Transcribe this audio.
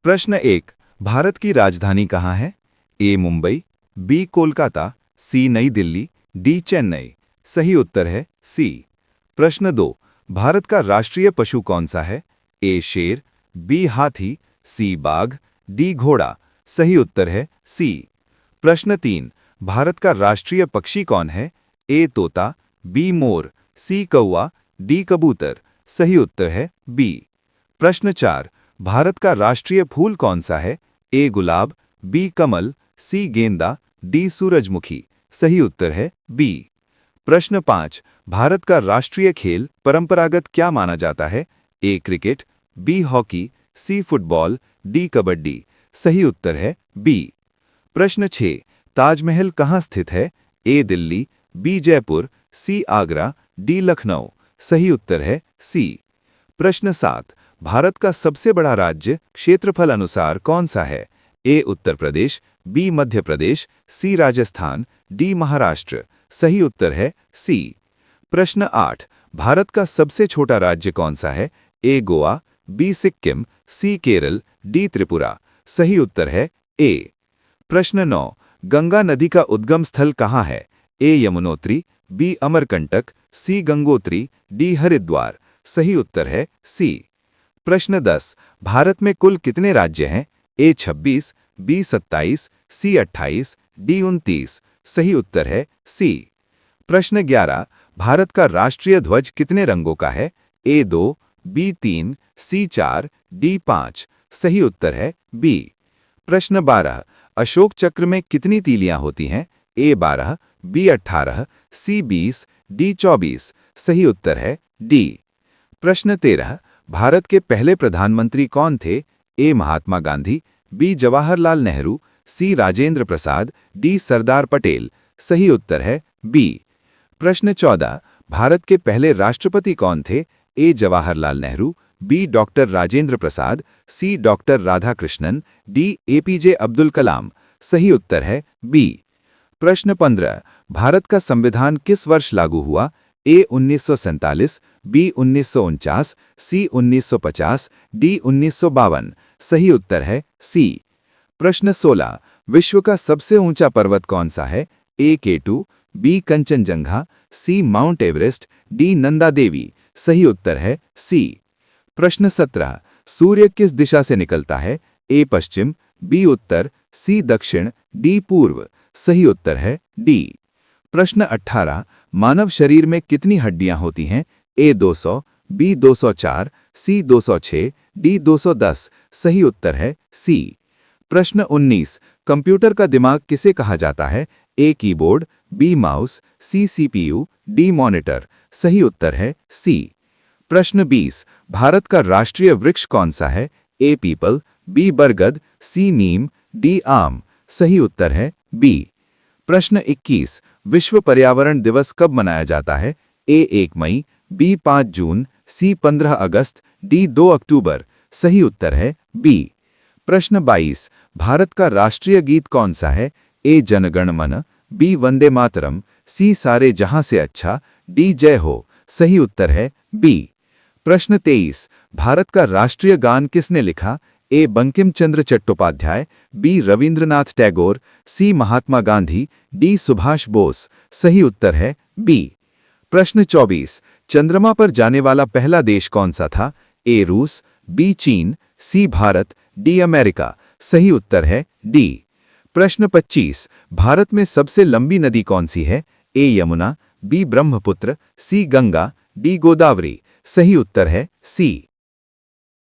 प्रश्न 1। भारत की राजधानी कहाँ है? ए मुंबई, बी कोलकाता, सी नई दिल्ली, डी चेन्नई। सही उत्तर है सी। प्रश्न 2। भारत का राष्ट्रीय पशु कौन सा है? ए शेर, बी हाथी, सी बाघ, डी घोड़ा। सही उत्तर है सी। प्रश्न 3। भारत का राष्ट्रीय पक्षी कौन है? ए तोता, बी मोर, सी कौवा, डी कबूतर। सही उत्तर है बी। प्रश्न 4। भारत का राष्ट्रीय फूल कौन सा है? ए गुलाब, बी कमल, सी गेंदा, डी सूरजमुखी। सही उत्तर है बी। प्रश्न 5। भारत का राष्ट्रीय खेल परंपरागत क्या माना जाता है? A cricket, B hockey, C football, D kabaddi. सही उत्तर है बी। प्रश्न 6। ताजमहल कहाँ स्थित है? ए दिल्ली, बी जयपुर, सी आगरा, डी लखनऊ। सही उत्तर है सी। प्रश्न 7। भारत का सबसे बड़ा राज्य क्षेत्रफल अनुसार कौन सा है? ए उत्तर प्रदेश, बी मध्य प्रदेश, सी राजस्थान, डी महाराष्ट्र। सही उत्तर है सी। प्रश्न 8। भारत का सबसे छोटा राज्य कौन सा है? ए गोवा, बी सिक्किम, सी केरल, डी त्रिपुरा। सही उत्तर है ए। प्रश्न 9। गंगा नदी का उद्गम स्थल कहाँ है? ए यमुनोत्री, बी अमरकंटक, सी गंगोत्री, डी हरिद्वार। सही उत्तर है सी। प्रश्न 10। भारत में कुल कितने राज्य हैं? ए 26, बी 27, सी 28, डी 29। सही उत्तर है सी। प्रश्न 11। भारत का राष्ट्रीय ध्वज कितने रंगों का है? ए 2, बी 3, सी 4, डी 5। सही उत्तर है बी। प्रश्न 12। अशोक चक्र में कितनी तीलियां होती हैं? ए 12, बी 18, सी 20, डी 24। सही उत्तर है डी। प्रश्न 13। भारत के पहले प्रधानमंत्री कौन थे? ए महात्मा गांधी, बी जवाहरलाल नेहरू, सी राजेंद्र प्रसाद, डी सरदार पटेल। सही उत्तर है बी। प्रश्न 14। भारत के पहले राष्ट्रपति कौन थे? A Jawaharlal Nehru, B doctor Rajendra Prasad, C doctor Radhakrishnan, D APJ Abdul Kalam. सही उत्तर है बी। प्रश्न 15। भारत का संविधान किस वर्ष लागू हुआ? ए 1947, बी 1949, सी 1950, डी 1952। सही उत्तर है सी। प्रश्न 16। विश्व का सबसे ऊंचा पर्वत कौन सा है? ए केटू, बी कंचनजंगा, सी mount Everest, D Nanda Devi. सही उत्तर है सी। प्रश्न 17। सूर्य किस दिशा से निकलता है? ए पश्चिम, बी उत्तर, सी दक्षिण, डी पूर्व। सही उत्तर है डी। प्रश्न 18। मानव शरीर में कितनी हड्डियां होती हैं? ए 200, बी 204, सी 206, डी 210। सही उत्तर है सी। प्रश्न 19। कंप्यूटर का दिमाग किसे कहा जाता है? A keyboard, B mouse, C CPU, D monitor. सही उत्तर है सी। प्रश्न 20। भारत का राष्ट्रीय वृक्ष कौन सा है? ए पीपल, बी बरगद, सी नीम, डी आम। सही उत्तर है बी। प्रश्न 21। विश्व पर्यावरण दिवस कब मनाया जाता है? ए 1 मई, बी 5 जून, सी 15 अगस्त, डी 2 अक्टूबर। सही उत्तर है बी। प्रश्न 22। भारत का राष्ट्रीय गीत कौन सा है? ए जनगण मन, बी वंदे मातरम, सी सारे जहां से अच्छा, डी जय हो। सही उत्तर है बी। प्रश्न 23। भारत का राष्ट्रीय गान किसने लिखा? ए बंकिम चंद्र चट्टोपाध्याय, बी रविंद्रनाथ टैगोर, सी महात्मा गांधी, डी सुभाष बोस। सही उत्तर है बी। प्रश्न 24। चंद्रमा पर जाने वाला पहला देश कौन सा था? ए रूस, बी चीन, सी भारत, डी अमेरिका। सही उत्तर है डी। प्रश्न 25। भारत में सबसे लंबी नदी कौन सी है? ए यमुना, बी ब्रह्मपुत्र, सी गंगा, डी गोदावरी। सही उत्तर है सी।